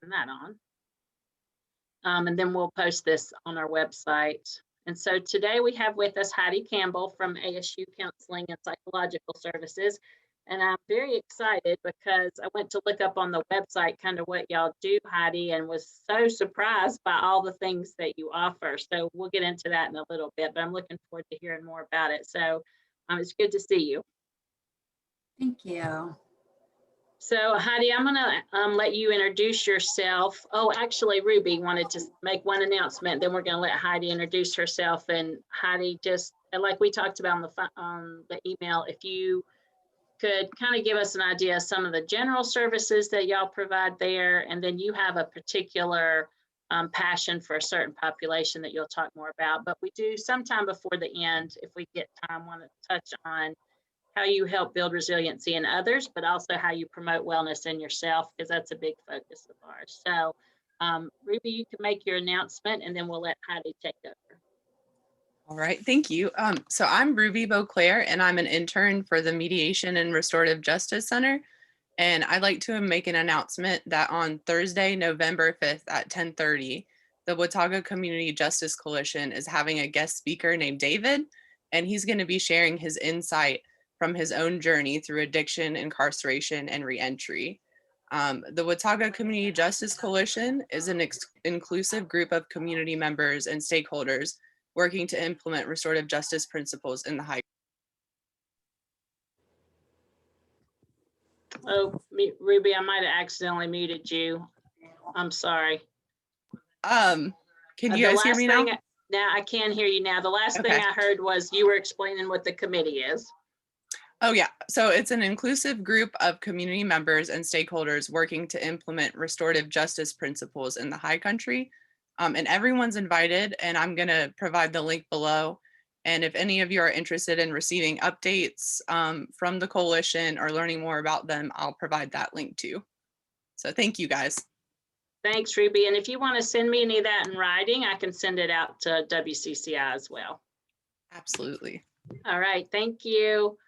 turn that on. And then we'll post this on our website. And so today we have with us Heidi Campbell from ASU Counseling and Psychological Services. And I'm very excited because I went to look up on the website kind of what y'all do, Heidi, and was so surprised by all the things that you offer. So we'll get into that in a little bit, but I'm looking forward to hearing more about it. So it's good to see you. Thank you. So Heidi, I'm gonna let you introduce yourself. Oh, actually, Ruby wanted to make one announcement. Then we're gonna let Heidi introduce herself. And Heidi, just like we talked about on the email, if you could kind of give us an idea of some of the general services that y'all provide there, and then you have a particular passion for a certain population that you'll talk more about. But we do sometime before the end, if we get time, want to touch on how you help build resiliency in others, but also how you promote wellness in yourself, because that's a big focus of ours. So Ruby, you can make your announcement and then we'll let Heidi take over. All right, thank you. So I'm Ruby Beauclair, and I'm an intern for the Mediation and Restorative Justice Center. And I'd like to make an announcement that on Thursday, November 5th at 10:30, the Watauga Community Justice Coalition is having a guest speaker named David, and he's going to be sharing his insight from his own journey through addiction, incarceration, and reentry. The Watauga Community Justice Coalition is an inclusive group of community members and stakeholders working to implement restorative justice principles in the high. Oh, Ruby, I might have accidentally muted you. I'm sorry. Can you guys hear me now? Now I can hear you now. The last thing I heard was you were explaining what the committee is. Oh yeah, so it's an inclusive group of community members and stakeholders working to implement restorative justice principles in the high country. And everyone's invited, and I'm going to provide the link below. And if any of you are interested in receiving updates from the coalition or learning more about them, I'll provide that link too. So thank you guys. Thanks, Ruby. And if you want to send me any of that in writing, I can send it out to WCCI as well. Absolutely. All right, thank you.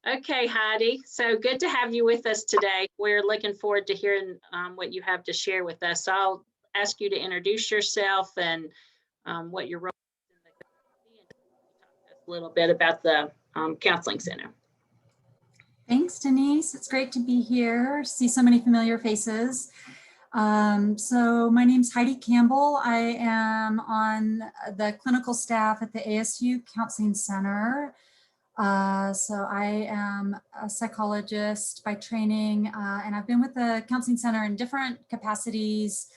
Okay, Heidi, so good to have you with us today. We're looking forward to hearing what you have to share with us. So I'll ask you to introduce yourself and what your role is in the community, and talk to us a little bit about the Counseling Center. Thanks, Denise. It's great to be here, see so many familiar faces. So my name's Heidi Campbell. I am on the clinical staff at the ASU Counseling Center. So I am a psychologist by training, and I've been with the Counseling Center in different capacities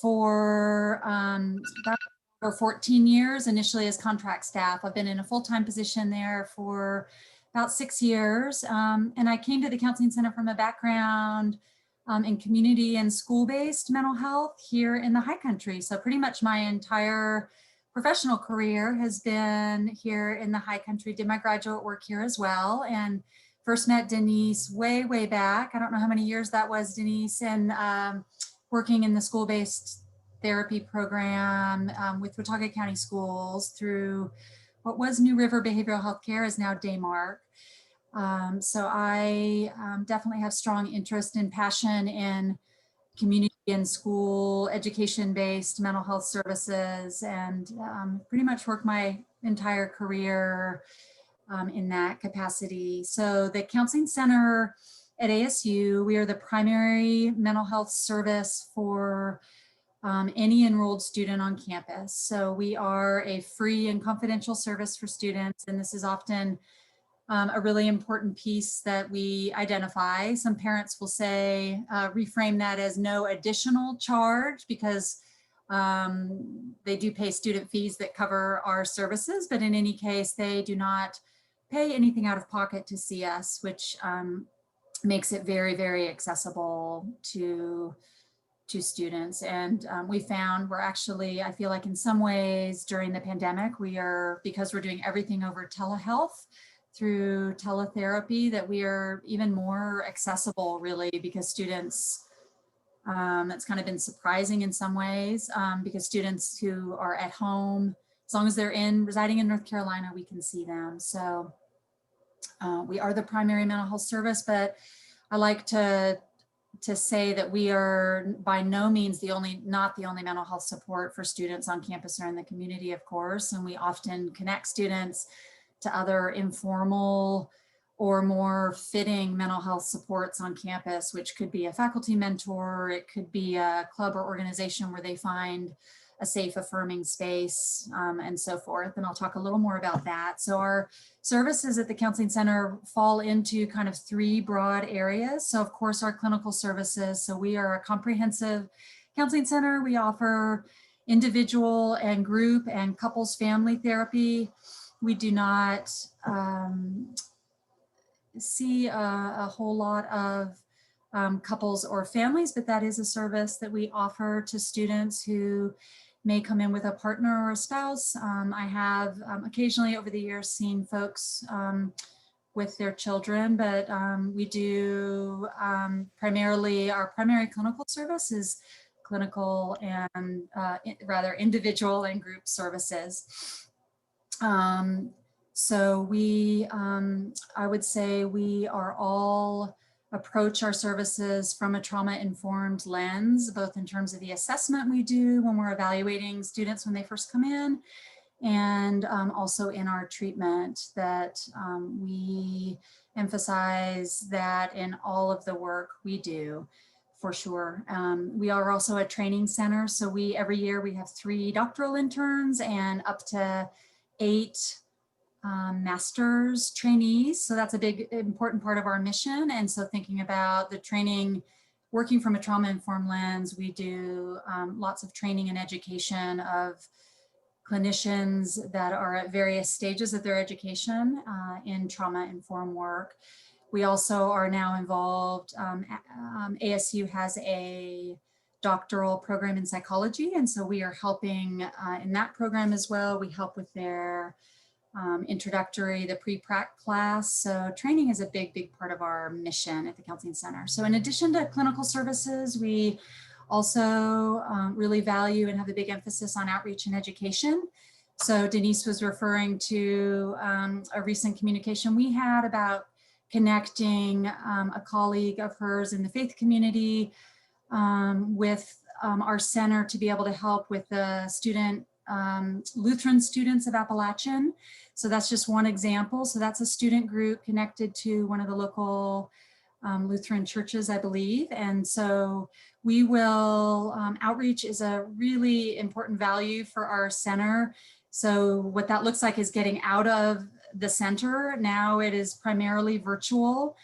for about 14 years, initially as contract staff. I've been in a full-time position there for about 6 years. And I came to the Counseling Center from a background in community and school-based mental health here in the high country. So pretty much my entire professional career has been here in the high country. Did my graduate work here as well, and first met Denise way back. I don't know how many years that was, Denise, and working in the school-based therapy program with Watauga County Schools through what was New River Behavioral Health Care, is now Daymark. So I definitely have strong interest and passion in community and school education-based mental health services, and pretty much worked my entire career in that capacity. So the Counseling Center at ASU, we are the primary mental health service for any enrolled student on campus. So we are a free and confidential service for students, and this is often a really important piece that we identify. Some parents will say, reframe that as no additional charge, because they do pay student fees that cover our services, but in any case, they do not pay anything out of pocket to see us, which makes it very accessible to students. And we found we're actually, I feel like in some ways during the pandemic, because we're doing everything over telehealth, through teletherapy, that we are even more accessible, really, because students, that's kind of been surprising in some ways, because students who are at home, as long as they're residing in North Carolina, we can see them. So we are the primary mental health service, but I like to to say that we are by no means not the only mental health support for students on campus or in the community, of course, and we often connect students to other informal or more fitting mental health supports on campus, which could be a faculty mentor, it could be a club or organization where they find a safe, affirming space, and so forth. And I'll talk a little more about that. So our services at the Counseling Center fall into kind of three broad areas. So of course, our clinical services. So we are a comprehensive counseling center. We offer individual and group and couples family therapy. We do not see a whole lot of couples or families, but that is a service that we offer to students who may come in with a partner or a spouse. I have occasionally over the years seen folks with their children, but we do primarily, our primary clinical service is clinical and rather individual and group services. So we, I would say we are all approach our services from a trauma-informed lens, both in terms of the assessment we do when we're evaluating students when they first come in, and also in our treatment, that we emphasize that in all of the work we do, for sure. We are also a training center, so every year we have 3 doctoral interns and up to 8 master's trainees. So that's a big, important part of our mission. And so thinking about the training, working from a trauma-informed lens, we do lots of training and education of clinicians that are at various stages of their education in trauma-informed work. We also are now involved, ASU has a doctoral program in psychology. And so we are helping in that program as well. We help with their introductory, the pre-prac class. So training is a big, big part of our mission at the Counseling Center. So in addition to clinical services, we also really value and have a big emphasis on outreach and education. So Denise was referring to a recent communication we had about connecting a colleague of hers in the faith community with our center to be able to help with the Lutheran students of Appalachian. So that's just one example. So that's a student group connected to one of the local Lutheran churches, I believe. And so we will, outreach is a really important value for our center. So what that looks like is getting out of the center. Now it is primarily virtual.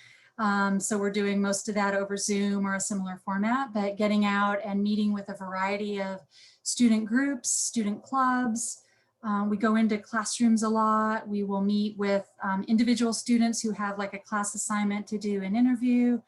So we're doing most of that over Zoom or a similar format, but getting out and meeting with a variety of student groups, student clubs. We go into classrooms a lot. We will meet with individual students who have like a class assignment to do an interview.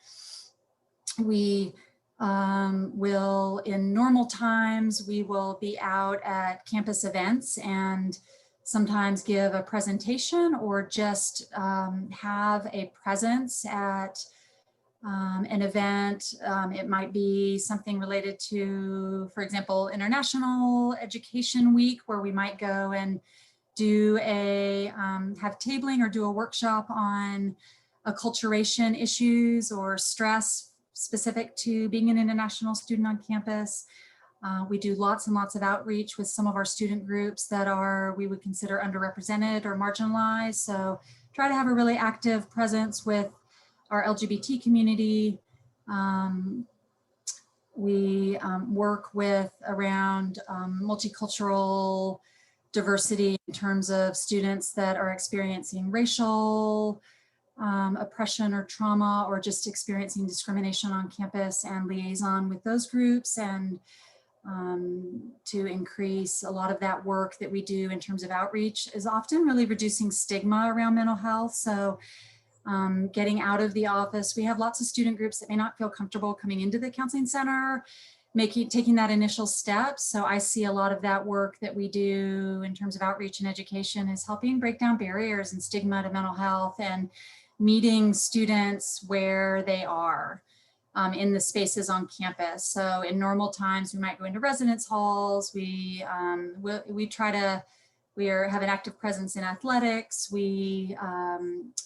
We will, in normal times, we will be out at campus events and sometimes give a presentation or just have a presence at an event. It might be something related to, for example, International Education Week, where we might go and do have tabling or do a workshop on acculturation issues or stress specific to being an international student on campus. We do lots and lots of outreach with some of our student groups that we would consider underrepresented or marginalized. So try to have a really active presence with our LGBT community. We work around multicultural diversity in terms of students that are experiencing racial oppression or trauma, or just experiencing discrimination on campus, and liaison with those groups, and to increase a lot of that work that we do in terms of outreach is often really reducing stigma around mental health. So getting out of the office. We have lots of student groups that may not feel comfortable coming into the Counseling Center, taking that initial step. So I see a lot of that work that we do in terms of outreach and education is helping break down barriers and stigma to mental health and meeting students where they are in the spaces on campus. So in normal times, we might go into residence halls. We have an active presence in athletics. We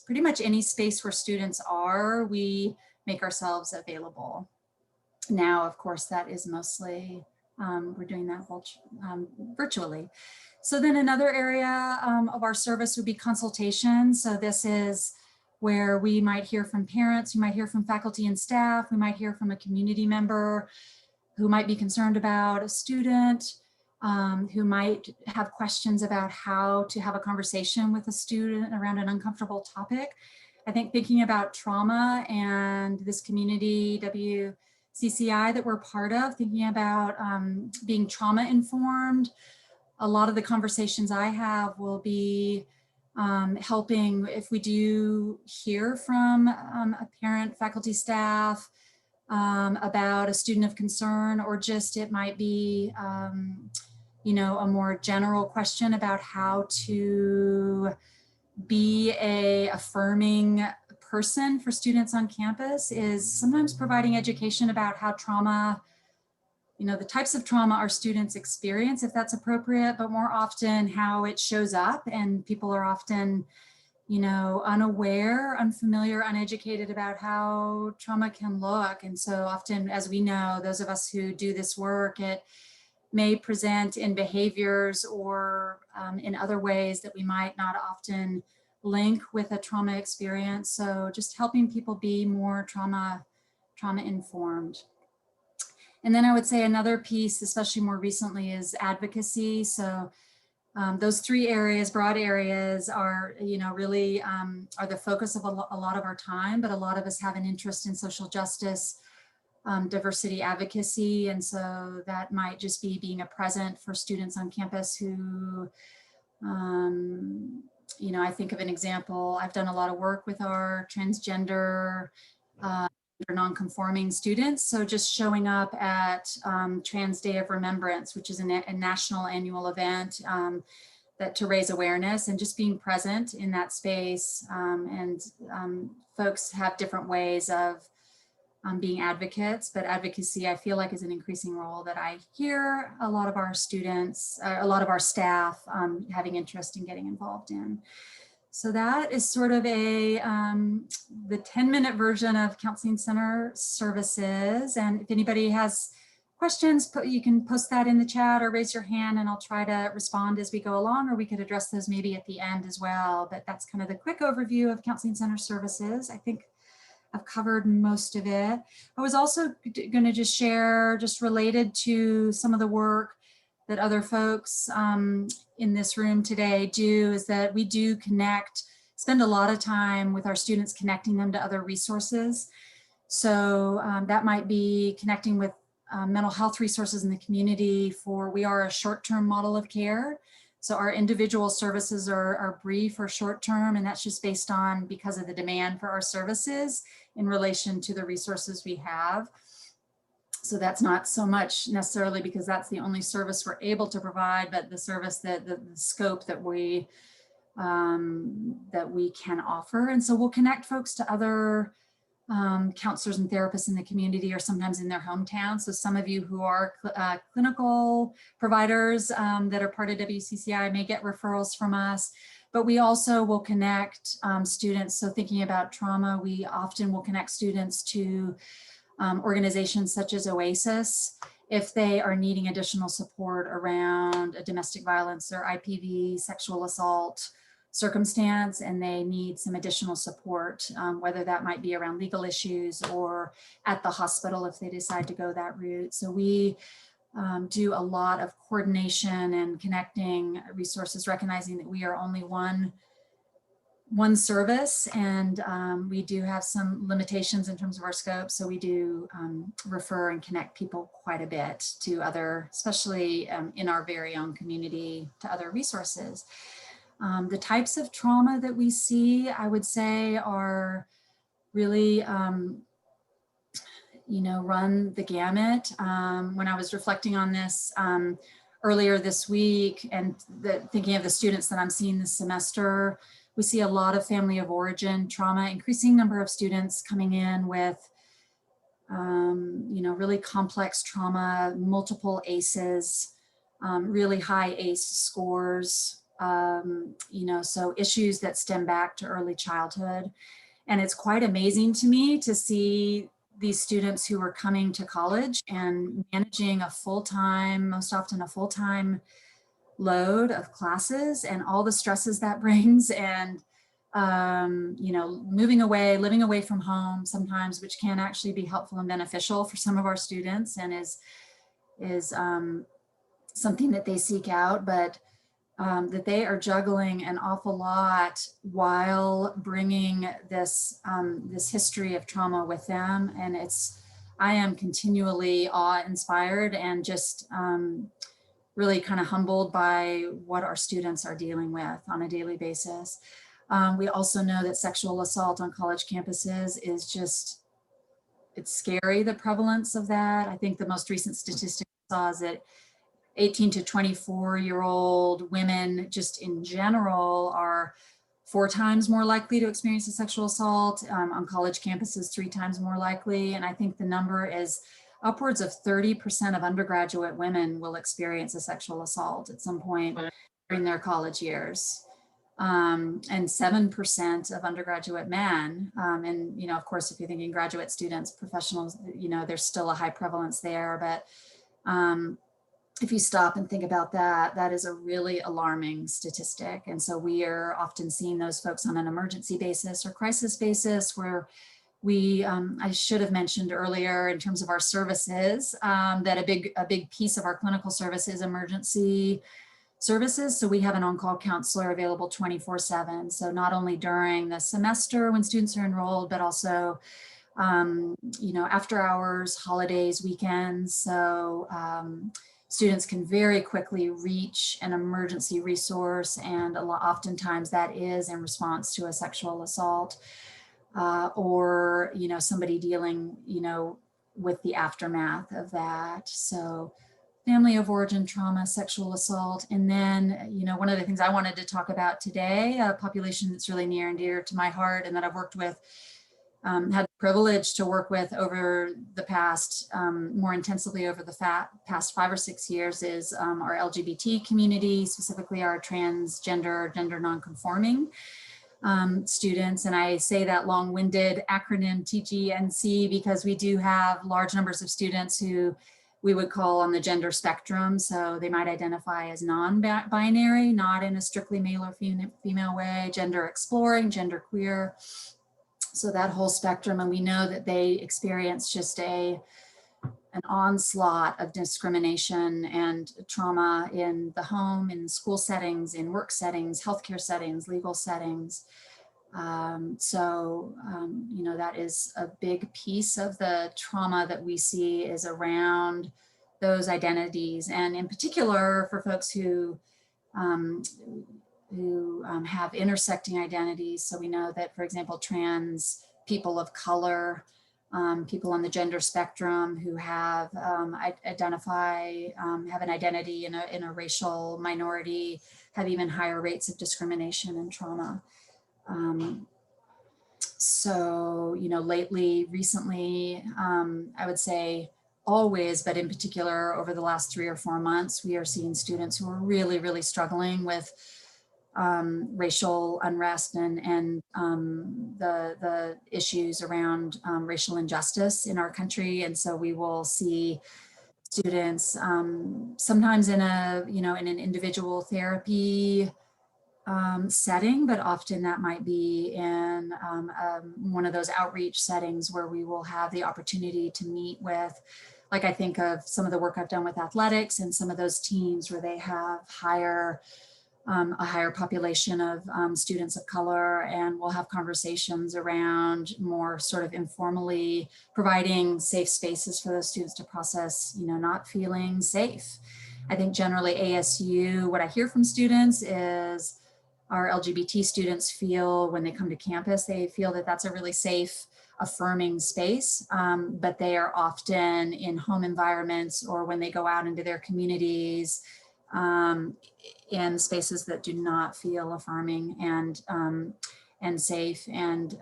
pretty much any space where students are, we make ourselves available. now, of course, that is mostly, we're doing that virtually. So then another area of our service would be consultation. So this is where we might hear from parents, we might hear from faculty and staff, we might hear from a community member who might be concerned about a student, who might have questions about how to have a conversation with a student around an uncomfortable topic. I think thinking about trauma and this community, WCCI, that we're part of, thinking about being trauma informed, a lot of the conversations I have will be helping if we do hear from a parent, faculty, staff about a student of concern, or just it might be, you know, a more general question about how to be a affirming person for students on campus, is sometimes providing education about how trauma, you know, the types of trauma our students experience, if that's appropriate, but more often how it shows up. And people are often, you know, unaware, unfamiliar, uneducated about how trauma can look. And so often, as we know, those of us who do this work, it may present in behaviors or in other ways that we might not often link with a trauma experience. So just helping people be more trauma informed. And then I would say another piece, especially more recently, is advocacy. So those three areas, broad areas, are, you know, really are the focus of a lot of our time, but a lot of us have an interest in social justice, diversity advocacy. And so that might just be being a present for students on campus who, you know, I think of an example. I've done a lot of work with our transgender or non-conforming students. So just showing up at Trans Day of Remembrance, which is a national annual event that to raise awareness, and just being present in that space. And folks have different ways of being advocates, but advocacy, I feel like, is an increasing role that I hear a lot of our students, a lot of our staff having interest in getting involved in. So that is sort of a the 10-minute version of Counseling Center services. And if anybody has questions, you can post that in the chat or raise your hand, and I'll try to respond as we go along, or we could address those maybe at the end as well. But that's kind of the quick overview of Counseling Center services. I think I've covered most of it. I was also going to just share, just related to some of the work that other folks in this room today do, is that we do spend a lot of time with our students connecting them to other resources. So that might be connecting with mental health resources in the community. We are a short-term model of care. So our individual services are brief or short-term, and that's just based on because of the demand for our services in relation to the resources we have. So that's not so much necessarily because that's the only service we're able to provide, but the service the scope that we can offer. And so we'll connect folks to other counselors and therapists in the community, or sometimes in their hometown. So some of you who are clinical providers that are part of WCCI may get referrals from us, but we also will connect students. So thinking about trauma, we often will connect students to organizations such as OASIS if they are needing additional support around a domestic violence or IPV sexual assault circumstance, and they need some additional support, whether that might be around legal issues or at the hospital if they decide to go that route. So we do a lot of coordination and connecting resources, recognizing that we are only one service, and we do have some limitations in terms of our scope. So we do refer and connect people quite a bit to other, especially in our very own community, to other resources. The types of trauma that we see, I would say, are really, you know, run the gamut. When I was reflecting on this earlier this week and thinking of the students that I'm seeing this semester, we see a lot of family of origin trauma, increasing number of students coming in with, you know, really complex trauma, multiple ACEs, really high ACE scores, you know, so issues that stem back to early childhood. And it's quite amazing to me to see these students who were coming to college and managing a full-time, most often a full-time load of classes and all the stresses that brings, and you know, moving away, living away from home sometimes, which can actually be helpful and beneficial for some of our students and is something that they seek out, but that they are juggling an awful lot while bringing this this history of trauma with them. And I am continually awe-inspired and just really kind of humbled by what our students are dealing with on a daily basis. We also know that sexual assault on college campuses is just, it's scary, the prevalence of that. I think the most recent statistic I saw is that 18 to 24-year-old women just in general are 4 times more likely to experience a sexual assault, on college campuses 3 times more likely. And I think the number is upwards of 30% of undergraduate women will experience a sexual assault at some point during their college years. And 7% of undergraduate men. And, you know, of course, if you're thinking graduate students, professionals, you know, there's still a high prevalence there. But if you stop and think about that, that is a really alarming statistic. And so we are often seeing those folks on an emergency basis or crisis basis, where we, I should have mentioned earlier in terms of our services, that a big piece of our clinical service is emergency services. So we have an on-call counselor available 24/7. So not only during the semester when students are enrolled, but also, you know, after hours, holidays, weekends. So students can very quickly reach an emergency resource, and oftentimes that is in response to a sexual assault or, you know, somebody dealing, you know, with the aftermath of that. So family of origin trauma, sexual assault. And then, you know, one of the things I wanted to talk about today, a population that's really near and dear to my heart and that I've worked with, had the privilege to work with over the past, more intensively over the past 5 or 6 years, is our LGBT community, specifically our transgender, gender nonconforming students. And I say that long-winded acronym TGNC because we do have large numbers of students who we would call on the gender spectrum. So they might identify as non-binary, not in a strictly male or female way, gender exploring, gender queer. So that whole spectrum. And we know that they experience just an onslaught of discrimination and trauma in the home, in school settings, in work settings, healthcare settings, legal settings. You know, that is a big piece of the trauma that we see is around those identities. And in particular for folks who have intersecting identities. So we know that, for example, trans people of color, people on the gender spectrum who have have an identity in a racial minority, have even higher rates of discrimination and trauma. So, you know, recently, I would say always, but in particular over the last 3 or 4 months, we are seeing students who are really, really struggling with racial unrest and the issues around racial injustice in our country. And so we will see students sometimes in in an individual therapy setting, but often that might be in one of those outreach settings where we will have the opportunity to meet with, like I think of some of the work I've done with athletics and some of those teams where they have a higher population of students of color, and we'll have conversations around more sort of informally providing safe spaces for those students to process, you know, not feeling safe. I think generally ASU, what I hear from students is our LGBT students feel when they come to campus, they feel that that's a really safe, affirming space, but they are often in home environments or when they go out into their communities, in spaces that do not feel affirming and safe. And,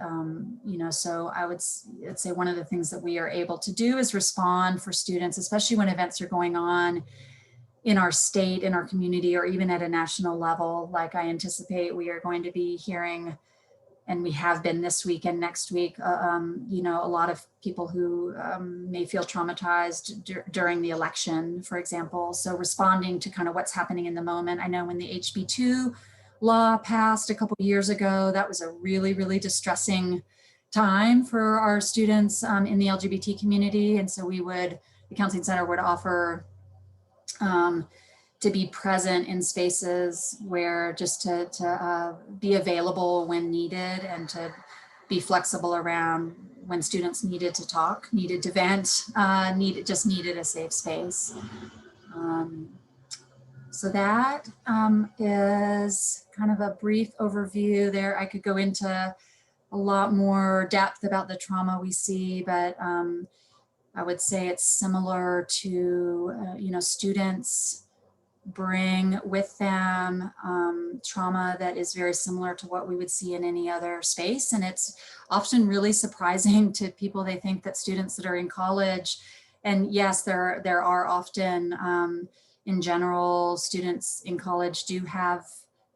you know, so I'd say one of the things that we are able to do is respond for students, especially when events are going on in our state, in our community, or even at a national level. Like I anticipate we are going to be hearing and we have been this week and next week, you know, a lot of people who may feel traumatized during the election, for example. So responding to kind of what's happening in the moment. I know when the HB2 law passed a couple years ago, that was a really, really distressing time for our students in the LGBT community. And so the Counseling Center would offer to be present in spaces where just to be available when needed, and to be flexible around when students needed to talk, needed to vent, just needed a safe space. So that is kind of a brief overview there. I could go into a lot more depth about the trauma we see, but I would say it's similar to, you know, students bring with them trauma that is very similar to what we would see in any other space. And it's often really surprising to people. They think that students that are in college, and yes, there are often, in general, students in college do have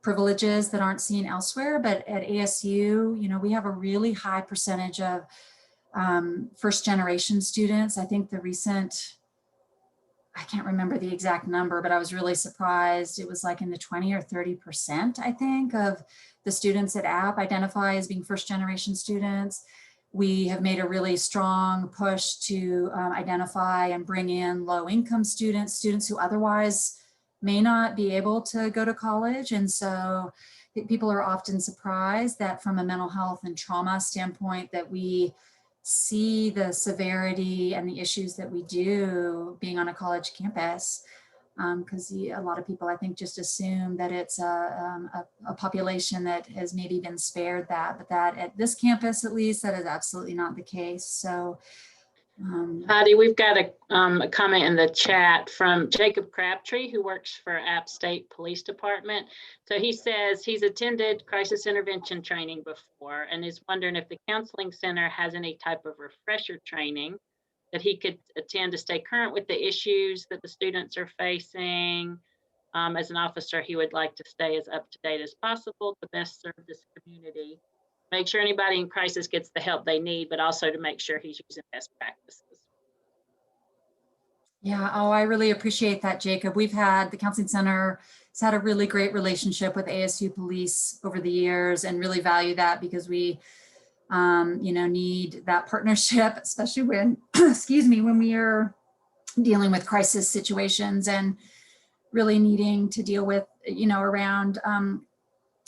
privileges that aren't seen elsewhere, but at ASU, you know, we have a really high percentage of first generation students. I think the recent, I can't remember the exact number, but I was really surprised. It was like in the 20 or 30%, I think, of the students at App identify as being first generation students. We have made a really strong push to identify and bring in low income students, students who otherwise may not be able to go to college. And so I think people are often surprised that from a mental health and trauma standpoint that we see the severity and the issues that we do being on a college campus, because a lot of people, I think, just assume that it's a population that has maybe been spared that, but that at this campus, at least, that is absolutely not the case. So Heidi, we've got a comment in the chat from Jacob Crabtree, who works for App State Police Department. So he says he's attended crisis intervention training before and is wondering if the Counseling Center has any type of refresher training that he could attend to stay current with the issues that the students are facing. As an officer, he would like to stay as up to date as possible to best serve this community. Make sure anybody in crisis gets the help they need, but also to make sure he's using best practices. Yeah, oh, I really appreciate that, Jacob. The Counseling Center has had a really great relationship with ASU Police over the years, and really value that, because we, you know, need that partnership, especially when, excuse me, when we are dealing with crisis situations and really needing to deal with, you know, around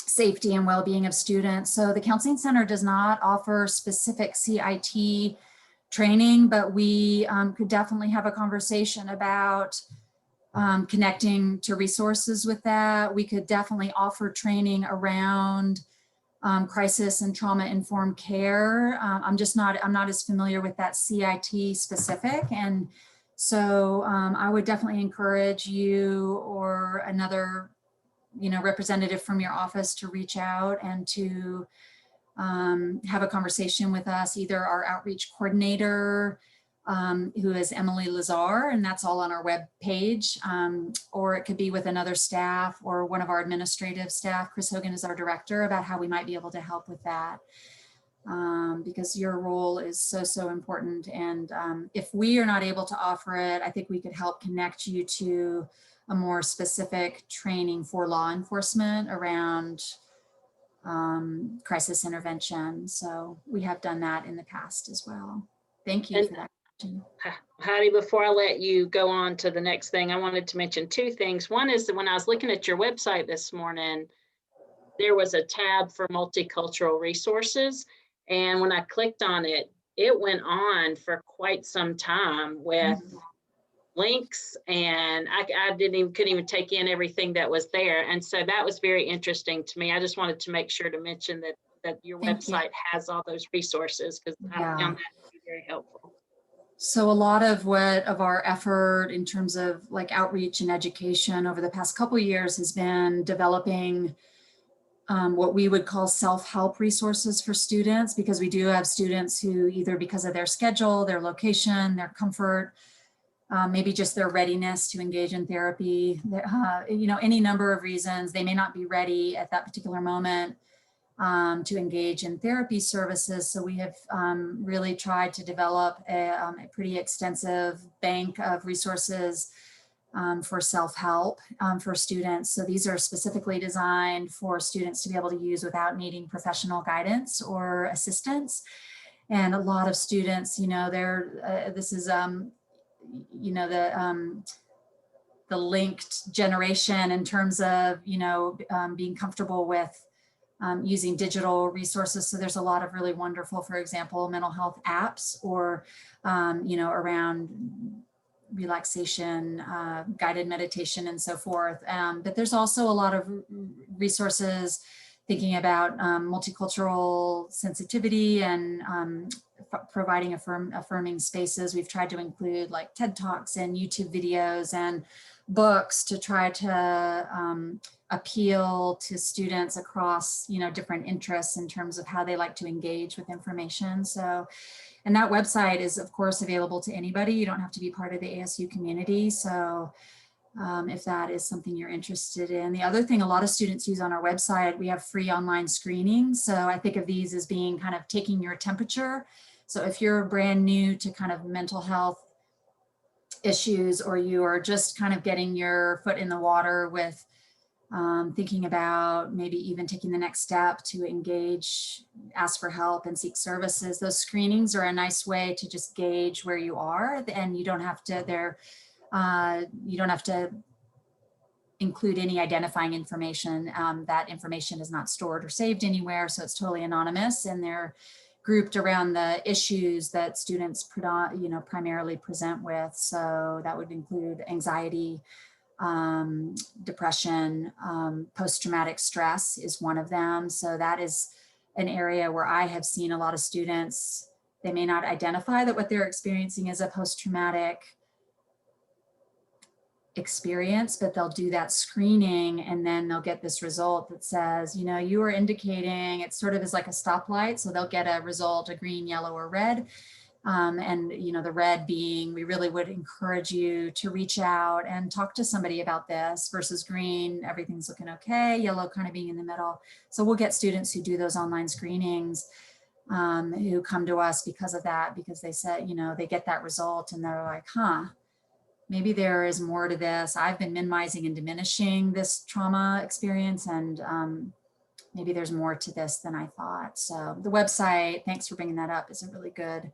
safety and well-being of students. So the Counseling Center does not offer specific CIT training, but we could definitely have a conversation about connecting to resources with that. We could definitely offer training around crisis and trauma-informed care. I'm not as familiar with that CIT specific. And so I would definitely encourage you or another, you know, representative from your office to reach out and to have a conversation with us, either our outreach coordinator, who is Emily Lazar, and that's all on our web page, or it could be with another staff or one of our administrative staff. Chris Hogan is our director, about how we might be able to help with that, because your role is so important. And if we are not able to offer it, I think we could help connect you to a more specific training for law enforcement around crisis intervention. So we have done that in the past as well. Thank you for that question. Heidi, before I let you go on to the next thing, I wanted to mention two things. One is that when I was looking at your website this morning, there was a tab for multicultural resources. And when I clicked on it, it went on for quite some time with links, and I couldn't even take in everything that was there. And so that was very interesting to me. I just wanted to make sure to mention that your website has all those resources, because I found that to be very helpful. So a lot of our effort in terms of like outreach and education over the past couple of years has been developing what we would call self-help resources for students, because we do have students who, either because of their schedule, their location, their comfort, maybe just their readiness to engage in therapy, you know, any number of reasons, they may not be ready at that particular moment. to engage in therapy services. So we have really tried to develop a pretty extensive bank of resources for self-help for students. So these are specifically designed for students to be able to use without needing professional guidance or assistance. And a lot of students, you know, this is, you know, the linked generation in terms of, you know, being comfortable with using digital resources. So there's a lot of really wonderful, for example, mental health apps or, you know, around relaxation, guided meditation and so forth. But there's also a lot of resources thinking about multicultural sensitivity and providing affirming spaces. We've tried to include like TED Talks and YouTube videos and books to try to appeal to students across, you know, different interests in terms of how they like to engage with information. So, and that website is of course available to anybody. You don't have to be part of the ASU community. So if that is something you're interested in. The other thing a lot of students use on our website, we have free online screenings. So I think of these as being kind of taking your temperature. So if you're brand new to kind of mental health issues, or you are just kind of getting your foot in the water with thinking about maybe even taking the next step to engage, ask for help and seek services, those screenings are a nice way to just gauge where you are, and you don't have to, you don't have to include any identifying information. That information is not stored or saved anywhere, so it's totally anonymous, and they're grouped around the issues that students primarily present with. So that would include anxiety, depression, post-traumatic stress is one of them. So that is an area where I have seen a lot of students, they may not identify that what they're experiencing is a post-traumatic experience, but they'll do that screening and then they'll get this result that says, you know, you are indicating, it sort of is like a stoplight. So they'll get a result, a green, yellow, or red. And, you know, the red being, we really would encourage you to reach out and talk to somebody about this, versus green, everything's looking okay, yellow kind of being in the middle. So we'll get students who do those online screenings who come to us because of that, because they said, you know, they get that result and they're like, huh, maybe there is more to this. I've been minimizing and diminishing this trauma experience, and maybe there's more to this than I thought. So the website, thanks for bringing that up, is a really good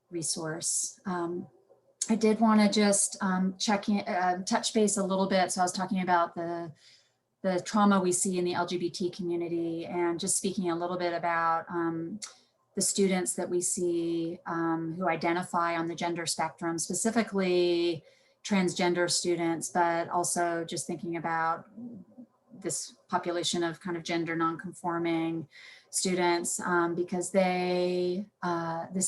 resource. I did want to just touch base a little bit. So I was talking about the trauma we see in the LGBT community, and just speaking a little bit about the students that we see who identify on the gender spectrum, specifically transgender students, but also just thinking about this population of kind of gender nonconforming students, because this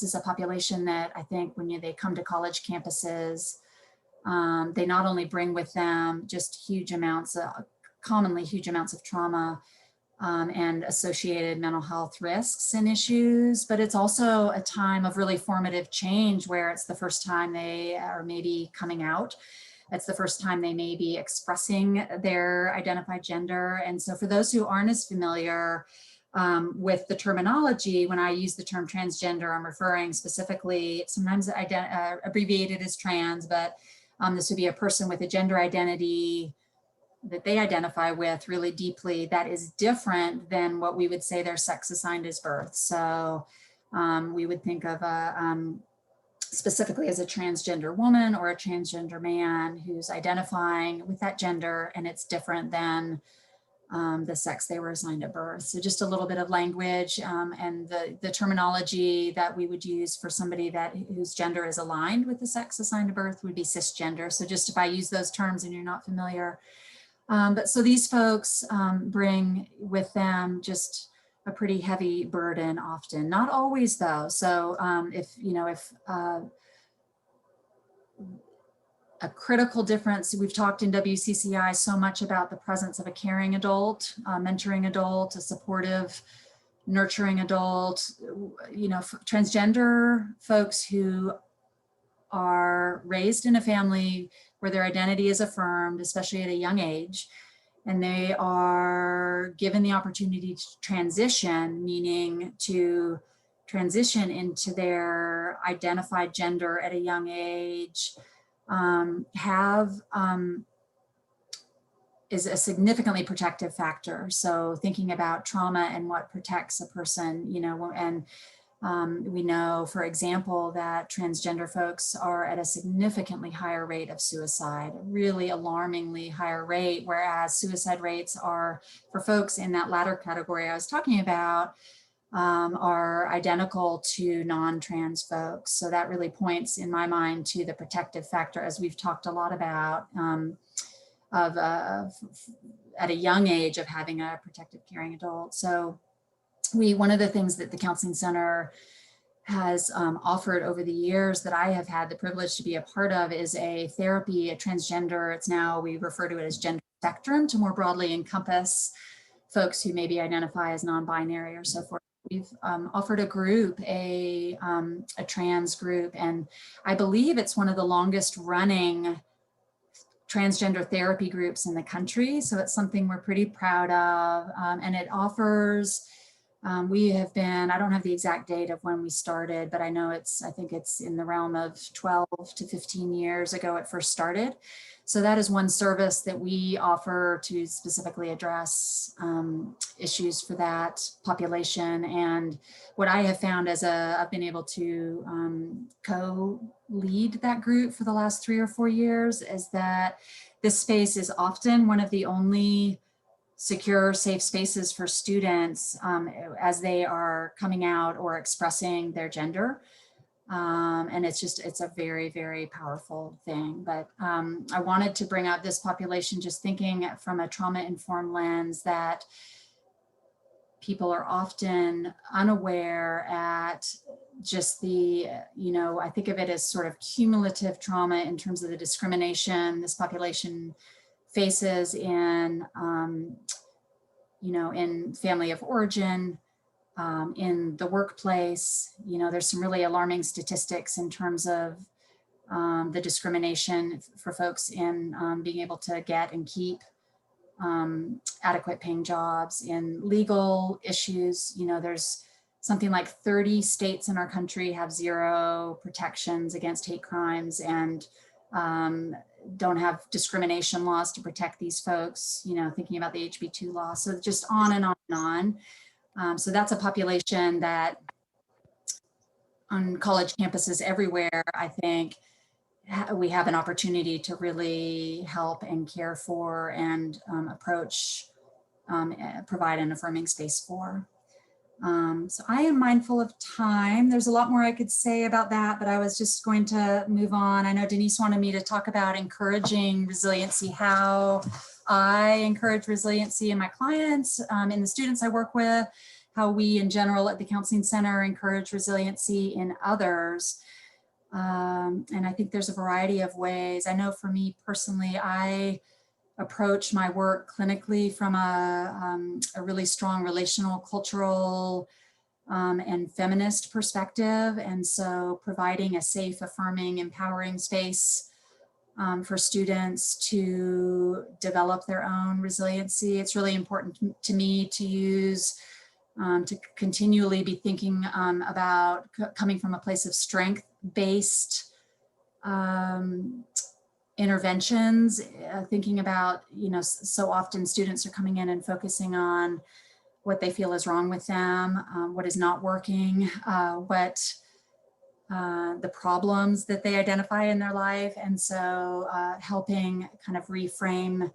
is a population that I think when they come to college campuses, they not only bring with them just commonly huge amounts of trauma and associated mental health risks and issues, but it's also a time of really formative change where it's the first time they are maybe coming out. It's the first time they may be expressing their identified gender. And so for those who aren't as familiar with the terminology, when I use the term transgender, I'm referring specifically, sometimes abbreviated as trans, but this would be a person with a gender identity that they identify with really deeply that is different than what we would say their sex assigned as birth. So we would think of specifically as a transgender woman or a transgender man who's identifying with that gender, and it's different than the sex they were assigned at birth. So just a little bit of language and the terminology that we would use for somebody whose gender is aligned with the sex assigned at birth would be cisgender. So just if I use those terms and you're not familiar. But so these folks bring with them just a pretty heavy burden often, not always though. So if a critical difference, we've talked in WCCI so much about the presence of a caring adult, mentoring adult, a supportive, nurturing adult, you know, transgender folks who are raised in a family where their identity is affirmed, especially at a young age, and they are given the opportunity to transition, meaning to transition into their identified gender at a young age, is a significantly protective factor. So thinking about trauma and what protects a person, you know, and we know, for example, that transgender folks are at a significantly higher rate of suicide, really alarmingly higher rate, whereas suicide rates are, for folks in that latter category I was talking about, are identical to non-trans folks. So that really points, in my mind, to the protective factor, as we've talked a lot about, at a young age of having a protective caring adult. So one of the things that the Counseling Center has offered over the years that I have had the privilege to be a part of is a therapy, a transgender, it's now, we refer to it as gender spectrum, to more broadly encompass folks who maybe identify as non-binary or so forth. We've offered a group, a trans group, and I believe it's one of the longest running transgender therapy groups in the country. So it's something we're pretty proud of. And it offers, we have been, I don't have the exact date of when we started, but I know I think it's in the realm of 12 to 15 years ago it first started. So that is one service that we offer to specifically address issues for that population. And what I have found as I've been able to co-lead that group for the last 3 or 4 years is that this space is often one of the only secure, safe spaces for students as they are coming out or expressing their gender. And it's a very, very powerful thing. But I wanted to bring up this population, just thinking from a trauma-informed lens, that people are often unaware at just the, you know, I think of it as sort of cumulative trauma in terms of the discrimination this population faces in, you know, in family of origin, in the workplace. You know, there's some really alarming statistics in terms of the discrimination for folks in being able to get and keep adequate paying jobs. In legal issues, you know, there's something like 30 states in our country have zero protections against hate crimes and don't have discrimination laws to protect these folks, you know, thinking about the HB2 law. So just on and on and on. So that's a population that on college campuses everywhere, I think we have an opportunity to really help and care for and approach, provide an affirming space for. So I am mindful of time. There's a lot more I could say about that, but I was just going to move on. I know Denise wanted me to talk about encouraging resiliency, how I encourage resiliency in my clients, in the students I work with, how we in general at the Counseling Center encourage resiliency in others. And I think there's a variety of ways. I know for me personally, I approach my work clinically from a really strong relational, cultural, and feminist perspective. And so providing a safe, affirming, empowering space for students to develop their own resiliency. It's really important to me to use, to continually be thinking about coming from a place of strength-based interventions, thinking about, you know, so often students are coming in and focusing on what they feel is wrong with them, what is not working, what the problems that they identify in their life. And so helping kind of reframe,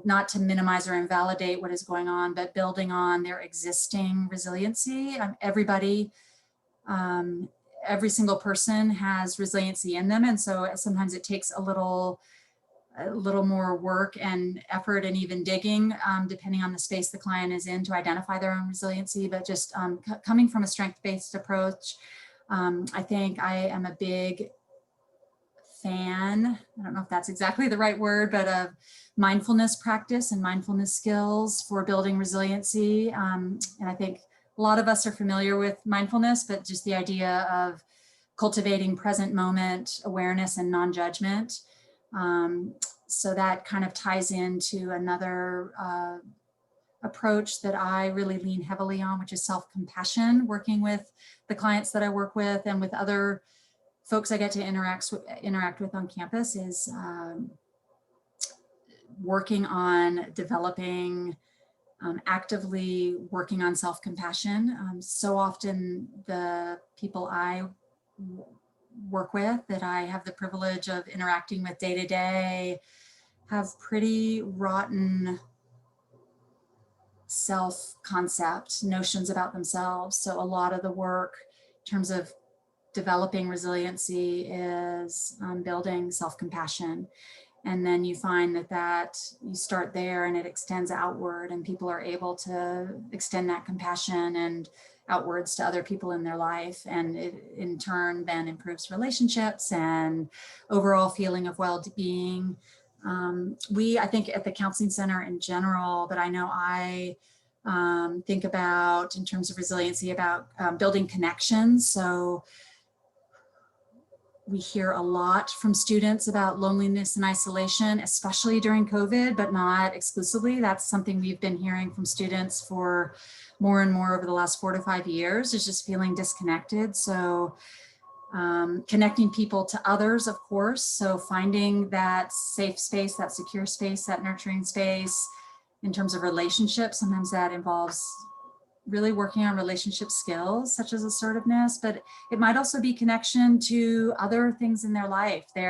not to minimize or invalidate what is going on, but building on their existing resiliency. Everybody, every single person has resiliency in them. And so sometimes it takes a little more work and effort and even digging, depending on the space the client is in, to identify their own resiliency. But just coming from a strength-based approach, I think I am a big fan, I don't know if that's exactly the right word, but of mindfulness practice and mindfulness skills for building resiliency. And I think a lot of us are familiar with mindfulness, but just the idea of cultivating present moment awareness and non-judgment. So that kind of ties into another approach that I really lean heavily on, which is self-compassion, working with the clients that I work with and with other folks I get to interact with on campus, is working on developing, actively working on self-compassion. So often the people I work with, that I have the privilege of interacting with day to day, have pretty rotten self-concept notions about themselves. So a lot of the work in terms of developing resiliency is building self-compassion. And then you find that you start there and it extends outward, and people are able to extend that compassion and outwards to other people in their life. And it in turn then improves relationships and overall feeling of well-being. I think at the counseling center in general, but I know I think about in terms of resiliency about building connections. So we hear a lot from students about loneliness and isolation, especially during COVID, but not exclusively. That's something we've been hearing from students for more and more over the last 4 to 5 years, is just feeling disconnected. So connecting people to others, of course. So finding that safe space, that secure space, that nurturing space in terms of relationships. Sometimes that involves really working on relationship skills such as assertiveness, but it might also be connection to other things in their life. We,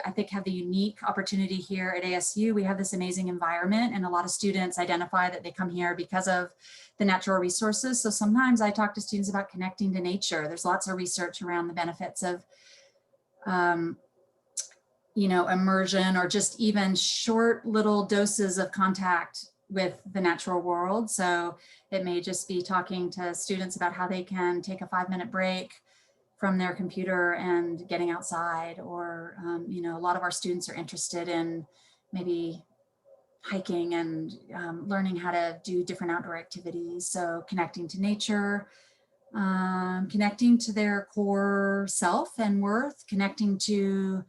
I think, have the unique opportunity here at ASU. We have this amazing environment, and a lot of students identify that they come here because of the natural resources. So sometimes I talk to students about connecting to nature. There's lots of research around the benefits of immersion, or just even short little doses of contact with the natural world. So it may just be talking to students about how they can take a 5-minute break from their computer and getting outside, or a lot of our students are interested in maybe hiking and learning how to do different outdoor activities. So connecting to nature, connecting to their core self and worth, connecting to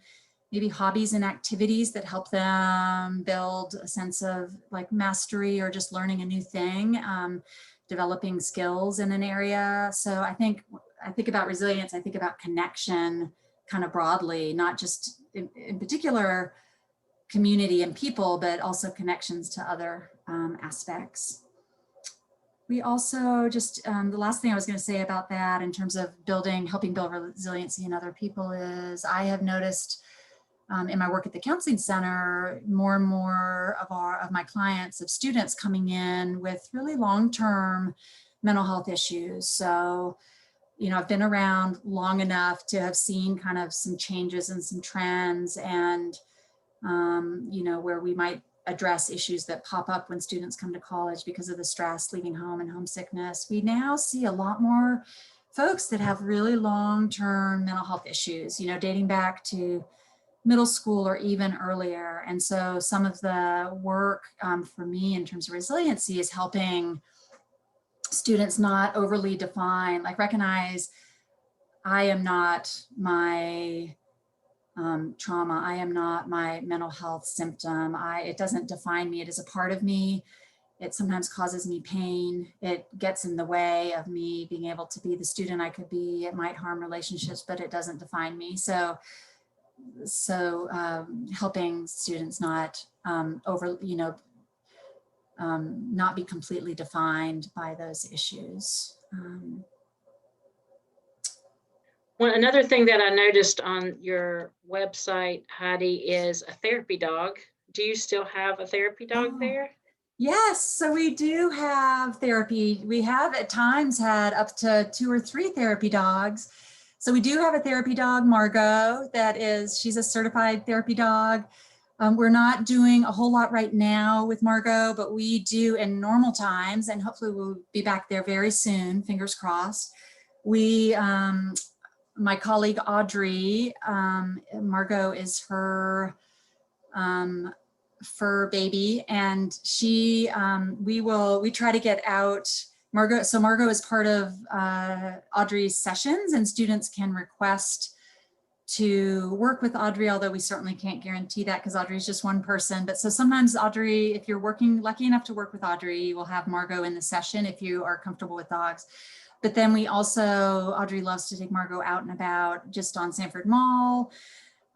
maybe hobbies and activities that help them build a sense of like mastery or just learning a new thing, developing skills in an area. So I think about resilience, I think about connection kind of broadly, not just in particular community and people, but also connections to other aspects. We also just, the last thing I was going to say about that in terms of helping build resiliency in other people is I have noticed in my work at the counseling center, more and more of my clients, of students coming in with really long-term mental health issues. So, I've been around long enough to have seen kind of some changes and some trends, and, where we might address issues that pop up when students come to college because of the stress, leaving home and homesickness. We now see a lot more folks that have really long-term mental health issues, dating back to middle school or even earlier. And so some of the work for me in terms of resiliency is helping students not overly define, like recognize, I am not my trauma, I am not my mental health symptom. It doesn't define me, it is a part of me. It sometimes causes me pain. It gets in the way of me being able to be the student I could be. It might harm relationships, but it doesn't define me. So helping students not not be completely defined by those issues. Another thing that I noticed on your website, Heidi, is a therapy dog. Do you still have a therapy dog there? Yes, so we do have therapy. We have at times had up to 2 or 3 therapy dogs. So we do have a therapy dog, Margot, she's a certified therapy dog. We're not doing a whole lot right now with Margot, but we do in normal times, and hopefully we'll be back there very soon, fingers crossed. My colleague Audrey, Margot is her fur baby, and we try to get out Margot. So Margot is part of Audrey's sessions, and students can request to work with Audrey, although we certainly can't guarantee that because Audrey is just one person. But so sometimes Audrey, if you're lucky enough to work with Audrey, you will have Margot in the session if you are comfortable with dogs. But then we also, Audrey loves to take Margot out and about just on Sanford Mall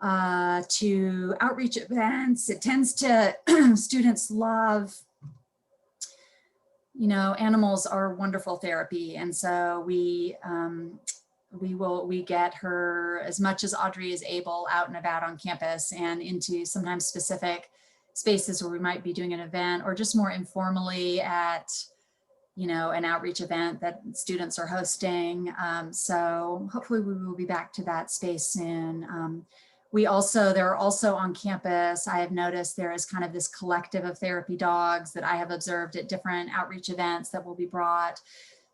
to outreach events. It tends to, students love, you know, animals are wonderful therapy. And so we get her as much as Audrey is able out and about on campus and into sometimes specific spaces where we might be doing an event or just more informally at, you know, an outreach event that students are hosting. So hopefully we will be back to that space soon. There are also on campus, I have noticed there is kind of this collective of therapy dogs that I have observed at different outreach events that will be brought.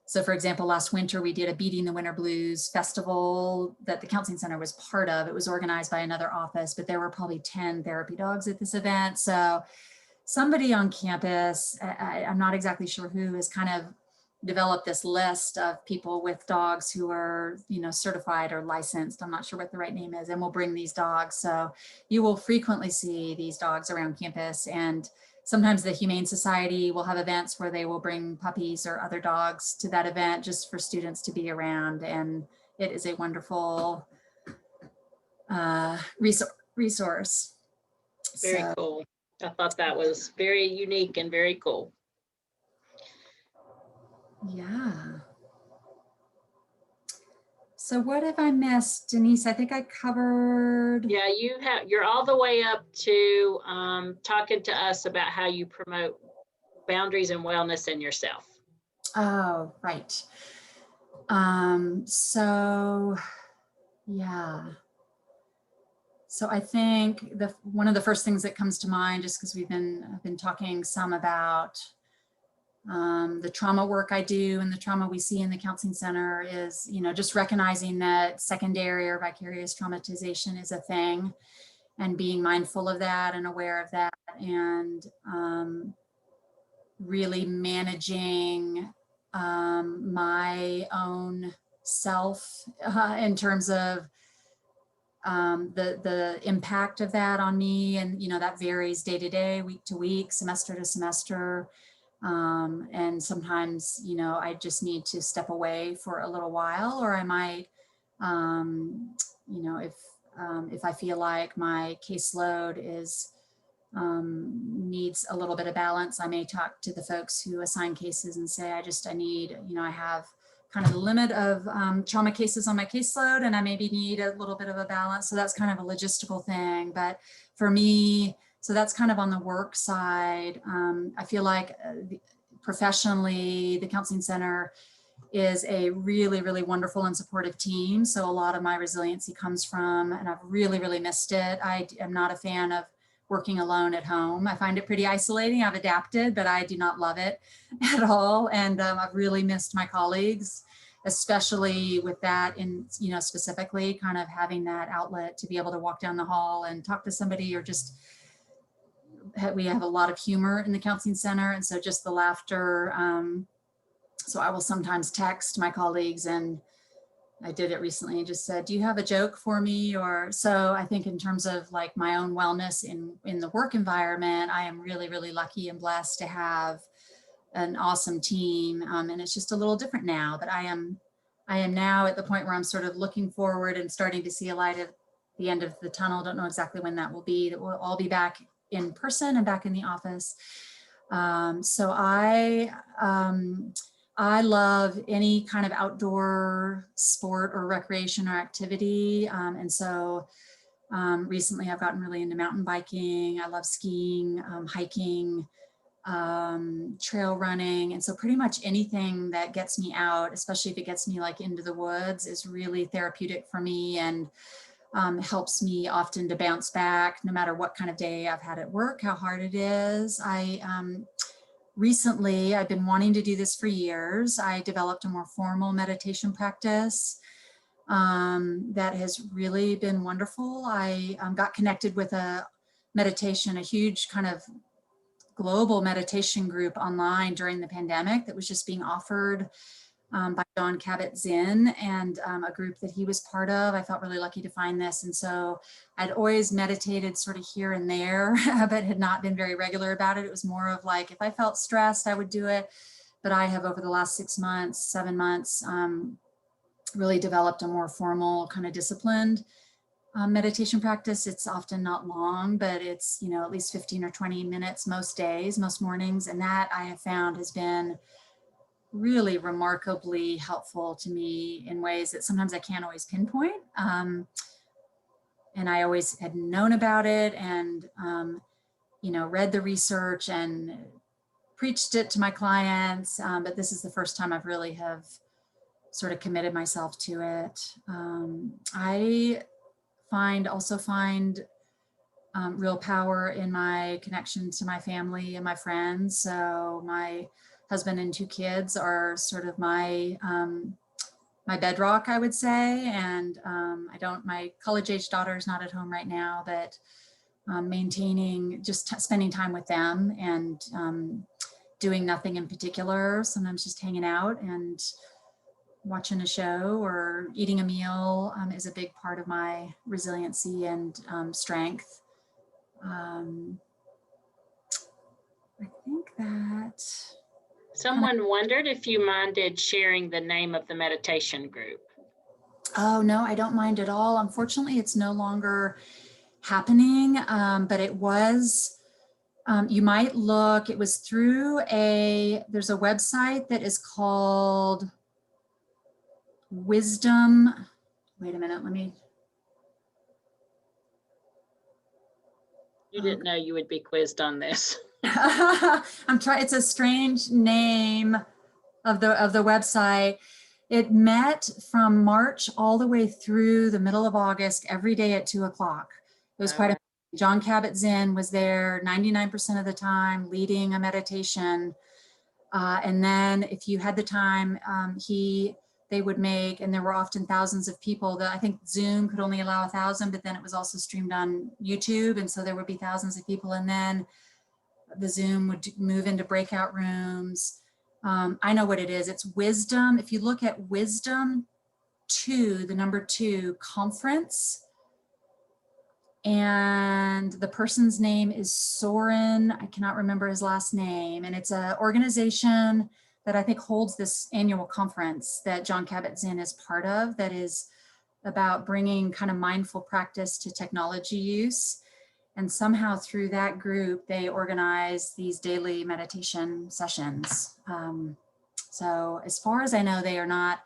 So for example, last winter, we did a Beating the Winter Blues festival that the Counseling Center was part of. It was organized by another office, but there were probably 10 therapy dogs at this event. So somebody on campus, I'm not exactly sure who, has kind of developed this list of people with dogs who are, you know, certified or licensed. I'm not sure what the right name is, and we'll bring these dogs. So you will frequently see these dogs around campus, and sometimes the Humane Society will have events where they will bring puppies or other dogs to that event just for students to be around. And it is a wonderful resource. Very cool. I thought that was very unique and very cool. Yeah. So what have I missed, Denise? I think I covered. Yeah, you're all the way up to talking to us about how you promote boundaries and wellness in yourself. Oh, right. So yeah. So I think one of the first things that comes to mind, just because I've been talking some about the trauma work I do and the trauma we see in the Counseling Center, is, you know, just recognizing that secondary or vicarious traumatization is a thing, and being mindful of that and aware of that, and really managing my own self in terms of the impact of that on me. And, you know, that varies day to day, week to week, semester to semester. And sometimes, you know, I just need to step away for a little while, or I might, you know, if I feel like my caseload needs a little bit of balance, I may talk to the folks who assign cases and say, I need, you know, I have kind of the limit of trauma cases on my caseload, and I maybe need a little bit of a balance. So that's kind of a logistical thing. But for me, so that's kind of on the work side. I feel like professionally, the Counseling Center is a really, really wonderful and supportive team. So a lot of my resiliency comes from, and I've really, really missed it. I am not a fan of working alone at home. I find it pretty isolating. I've adapted, but I do not love it at all. And I've really missed my colleagues, especially with that, in, you know, specifically kind of having that outlet to be able to walk down the hall and talk to somebody, or just, we have a lot of humor in the Counseling Center. And so just the laughter. So I will sometimes text my colleagues, and I did it recently and just said, do you have a joke for me? Or so I think in terms of like my own wellness in the work environment, I am really, really lucky and blessed to have an awesome team. And it's just a little different now, but I am now at the point where I'm sort of looking forward and starting to see a light at the end of the tunnel. Don't know exactly when that will be, that we'll all be back in person and back in the office. So I love any kind of outdoor sport or recreation or activity. And so recently I've gotten really into mountain biking. I love skiing, hiking, trail running. And so pretty much anything that gets me out, especially if it gets me like into the woods, is really therapeutic for me, and helps me often to bounce back no matter what kind of day I've had at work, how hard it is. Recently, I've been wanting to do this for years. I developed a more formal meditation practice that has really been wonderful. I got connected with a huge kind of global meditation group online during the pandemic that was just being offered by John Kabat-Zinn, and a group that he was part of. I felt really lucky to find this. And so I'd always meditated sort of here and there, but had not been very regular about it. It was more of like, if I felt stressed, I would do it. But I have, over the last 6 months, 7 months, really developed a more formal kind of disciplined meditation practice. It's often not long, but it's, you know, at least 15 or 20 minutes most days, most mornings. And that I have found has been really remarkably helpful to me in ways that sometimes I can't always pinpoint. And I always had known about it and, you know, read the research and preached it to my clients. But this is the first time I've really have sort of committed myself to it. I also find real power in my connection to my family and my friends. So my husband and 2 kids are sort of my my bedrock, I would say. And my college-age daughter is not at home right now, but maintaining, just spending time with them and doing nothing in particular, sometimes just hanging out and watching a show or eating a meal is a big part of my resiliency and strength. I think that... Someone wondered if you minded sharing the name of the meditation group. Oh, no, I don't mind at all. Unfortunately, it's no longer happening, but it was, you might look, it was through there's a website that is called Wisdom. Wait a minute, let me. You didn't know you would be quizzed on this. It's a strange name of the website. It met from March all the way through the middle of August, every day at 2 o'clock. It was quite amazing. John Kabat-Zinn was there 99% of the time leading a meditation. And then if you had the time, they would make, and there were often thousands of people. I think Zoom could only allow 1,000, but then it was also streamed on YouTube. And so there would be thousands of people. And then the Zoom would move into breakout rooms. I know what it is. It's Wisdom. If you look at Wisdom 2, the number 2 conference, and the person's name is Soren. I cannot remember his last name. And it's an organization that I think holds this annual conference that John Kabat-Zinn is part of, that is about bringing kind of mindful practice to technology use. And somehow through that group, they organize these daily meditation sessions. So as far as I know, they are not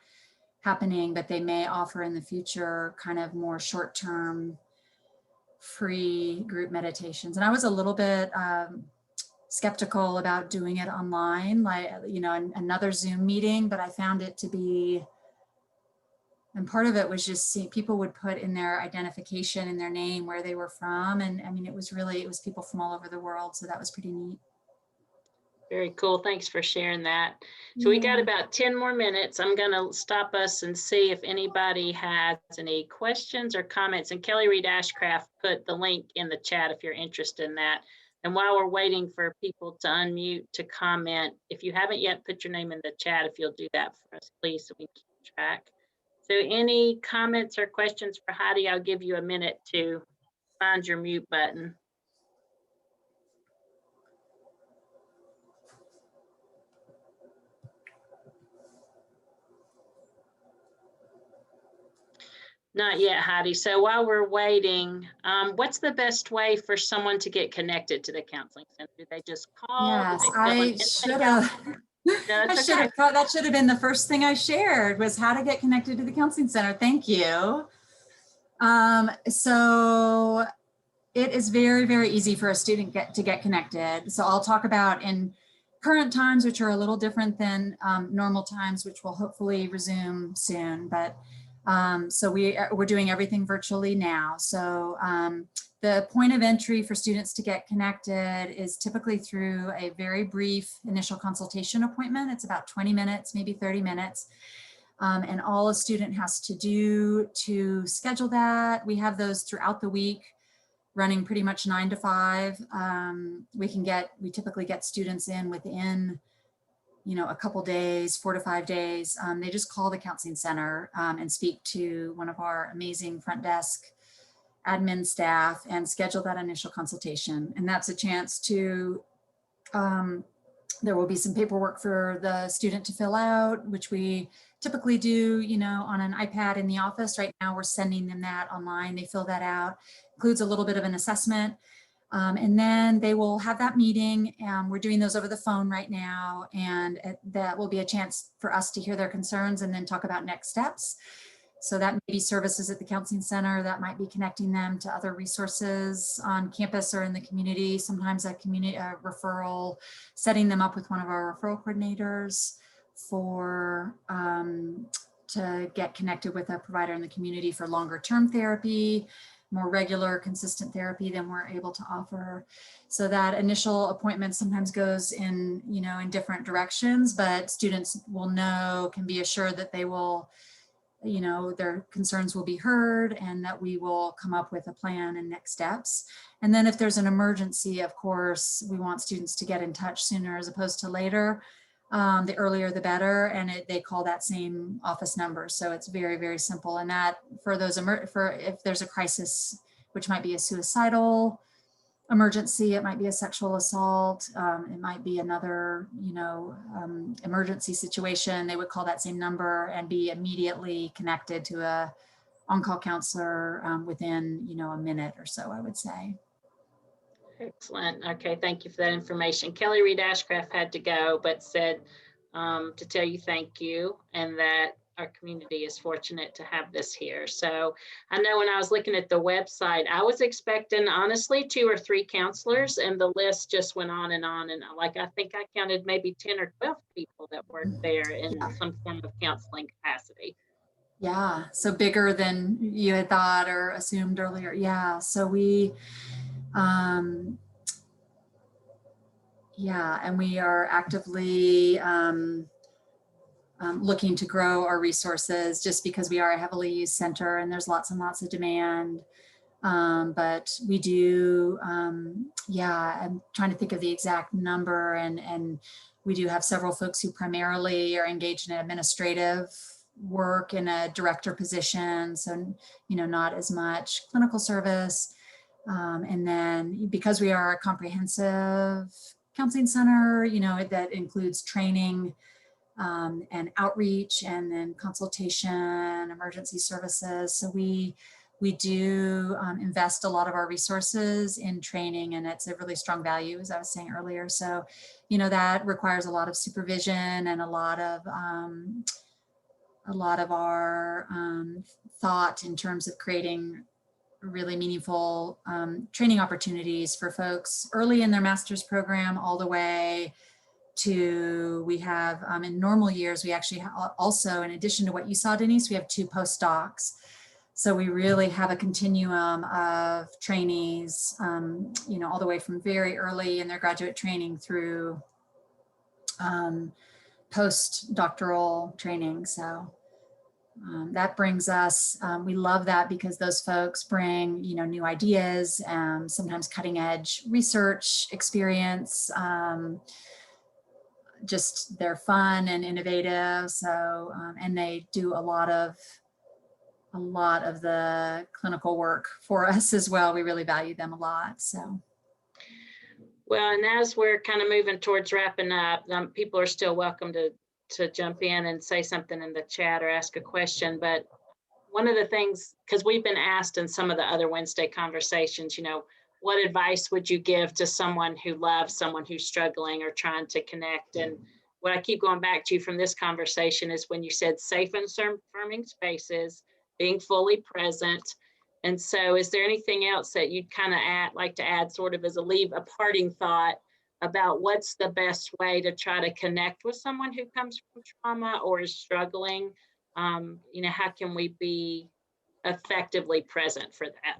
happening, but they may offer in the future kind of more short-term free group meditations. And I was a little bit skeptical about doing it online, like, you know, another Zoom meeting, but I found it to be, and part of it was just seeing people would put in their identification in their name where they were from. And I mean, it was people from all over the world. So that was pretty neat. Very cool. Thanks for sharing that. So we got about 10 more minutes. I'm going to stop us and see if anybody has any questions or comments. And Kelly Reed Ashcraft put the link in the chat if you're interested in that. And while we're waiting for people to unmute to comment, if you haven't yet put your name in the chat, if you'll do that for us, please, so we can keep track. So any comments or questions for Heidi? I'll give you a minute to find your mute button. Not yet, Heidi. So while we're waiting, what's the best way for someone to get connected to the counseling center? Do they just call? Yes, I should have. That should have been the first thing I shared, was how to get connected to the counseling center. Thank you. So it is very, very easy for a student to get connected. So I'll talk about in current times, which are a little different than normal times, which will hopefully resume soon. But so we're doing everything virtually now. So the point of entry for students to get connected is typically through a very brief initial consultation appointment. It's about 20 minutes, maybe 30 minutes. And all a student has to do to schedule that, we have those throughout the week, running pretty much 9 to 5. We typically get students in within a couple days, 4 to 5 days, they just call the counseling center and speak to one of our amazing front desk admin staff and schedule that initial consultation. And that's a chance to, there will be some paperwork for the student to fill out, which we typically do, on an iPad in the office. Right now, we're sending them that online. They fill that out, includes a little bit of an assessment. And then they will have that meeting. We're doing those over the phone right now. And that will be a chance for us to hear their concerns and then talk about next steps. So that may be services at the counseling center, that might be connecting them to other resources on campus or in the community. Sometimes a community referral, setting them up with one of our referral coordinators for to get connected with a provider in the community for longer term therapy, more regular, consistent therapy than we're able to offer. So that initial appointment sometimes goes in, in different directions, but students will know, can be assured that they will, their concerns will be heard and that we will come up with a plan and next steps. And then if there's an emergency, of course, we want students to get in touch sooner as opposed to later. The earlier the better, and they call that same office number. So it's very, very simple. And that for those, if there's a crisis, which might be a suicidal emergency, it might be a sexual assault, it might be another, emergency situation, they would call that same number and be immediately connected to a on-call counselor within, a minute or so, I would say. Excellent. Okay, thank you for that information. Kelly Reed Ashcraft had to go, but said to tell you thank you and that our community is fortunate to have this here. So I know when I was looking at the website, I was expecting honestly 2 or 3 counselors, and the list just went on. And I think I counted maybe 10 or 12 people that worked there in some form of counseling capacity. Yeah, so bigger than you had thought or assumed earlier. Yeah, so we, and we are actively looking to grow our resources just because we are a heavily used center and there's lots and lots of demand. But we do, I'm trying to think of the exact number, and we do have several folks who primarily are engaged in administrative work in a director position. So, not as much clinical service. And then because we are a comprehensive counseling center, that includes training and outreach, and then consultation, emergency services. So we do invest a lot of our resources in training, and it's a really strong value, as I was saying earlier. So, that requires a lot of supervision and a lot of our thought in terms of creating really meaningful training opportunities for folks early in their master's program all the way to, we have in normal years, we actually also, in addition to what you saw, Denise, we have 2 postdocs. So we really have a continuum of trainees, all the way from very early in their graduate training through postdoctoral training. So that brings us, we love that because those folks bring, new ideas, sometimes cutting edge research experience, just they're fun and innovative. So, and they do a lot of the clinical work for us as well. We really value them a lot. So. Well, and as we're kind of moving towards wrapping up, people are still welcome to jump in and say something in the chat or ask a question. But one of the things, because we've been asked in some of the other Wednesday conversations, what advice would you give to someone who loves someone who's struggling or trying to connect? And what I keep going back to from this conversation is when you said safe and affirming spaces, being fully present. And so is there anything else that you'd kind of like to add sort of as a parting thought about what's the best way to try to connect with someone who comes from trauma or is struggling? How can we be effectively present for that?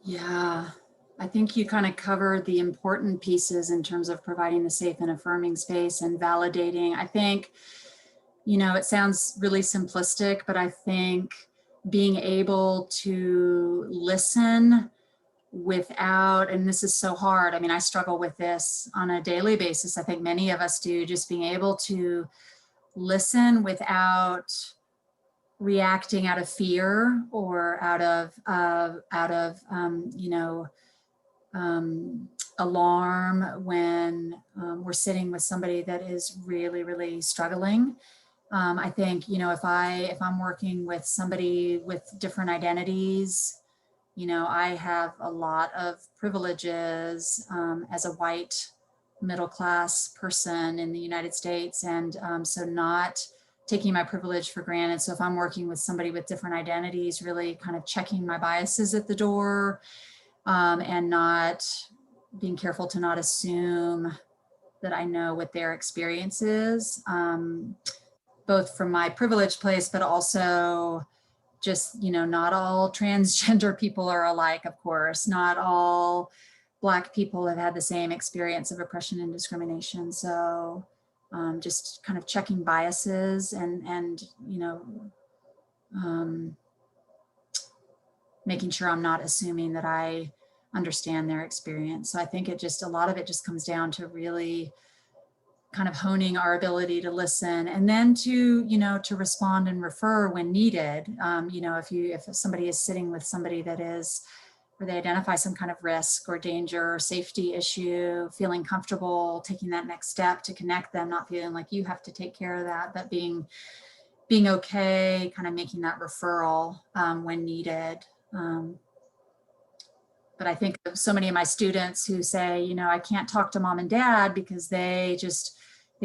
Yeah, I think you kind of covered the important pieces in terms of providing the safe and affirming space and validating. I think, it sounds really simplistic, but I think being able to listen without, and this is so hard. I mean, I struggle with this on a daily basis. I think many of us do, just being able to listen without reacting out of fear or out of you know, alarm when we're sitting with somebody that is really, really struggling. I think, you know, if I'm working with somebody with different identities, you know, I have a lot of privileges as a white middle-class person in the United States, and so not taking my privilege for granted. So if I'm working with somebody with different identities, really kind of checking my biases at the door, and not being careful to not assume that I know what their experience is, both from my privileged place, but also just, you know, not all transgender people are alike, of course. Not all Black people have had the same experience of oppression and discrimination. So just kind of checking biases and you know, making sure I'm not assuming that I understand their experience. So I think it just, a lot of it just comes down to really kind of honing our ability to listen, and then to, you know, to respond and refer when needed. You know, if somebody is sitting with somebody that is, where they identify some kind of risk or danger or safety issue, feeling comfortable taking that next step to connect them, not feeling like you have to take care of that, but being okay, kind of making that referral when needed. But I think of so many of my students who say, you know, I can't talk to mom and dad because they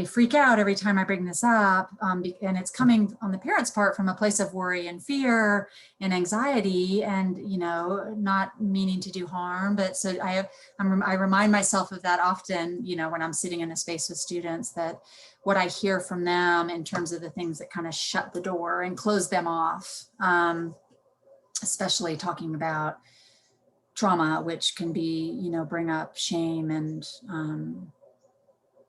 freak out every time I bring this up. And it's coming on the parents' part from a place of worry and fear and anxiety, and, you know, not meaning to do harm. But so I remind myself of that often, you know, when I'm sitting in a space with students, that what I hear from them in terms of the things that kind of shut the door and close them off, especially talking about trauma, which can be, you know, bring up shame and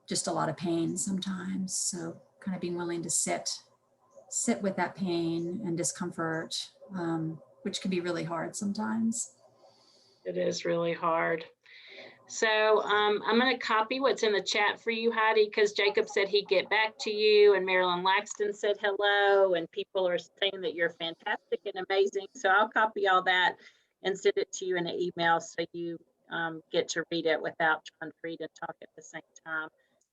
just a lot of pain sometimes. So kind of being willing to sit with that pain and discomfort, which can be really hard sometimes. It is really hard. So I'm going to copy what's in the chat for you, Heidi, because Jacob said he'd get back to you, and Marilyn Laxton said hello, and people are saying that you're fantastic and amazing. So I'll copy all that and send it to you in an email so you get to read it without trying to read and talk at the same time.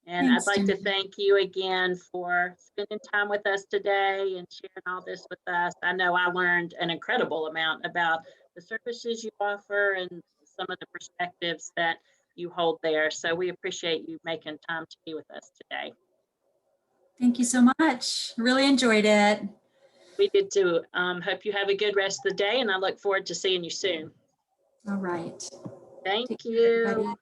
And Thanks, I'd like Jenny. to thank you again for spending time with us today and sharing all this with us. I know I learned an incredible amount about the services you offer and some of the perspectives that you hold there. So we appreciate you making time to be with us today. Thank you so much. Really enjoyed it. We did too. Hope you have a good rest of the day, and I look forward to seeing you soon. All right. Thank Take care, you. everybody.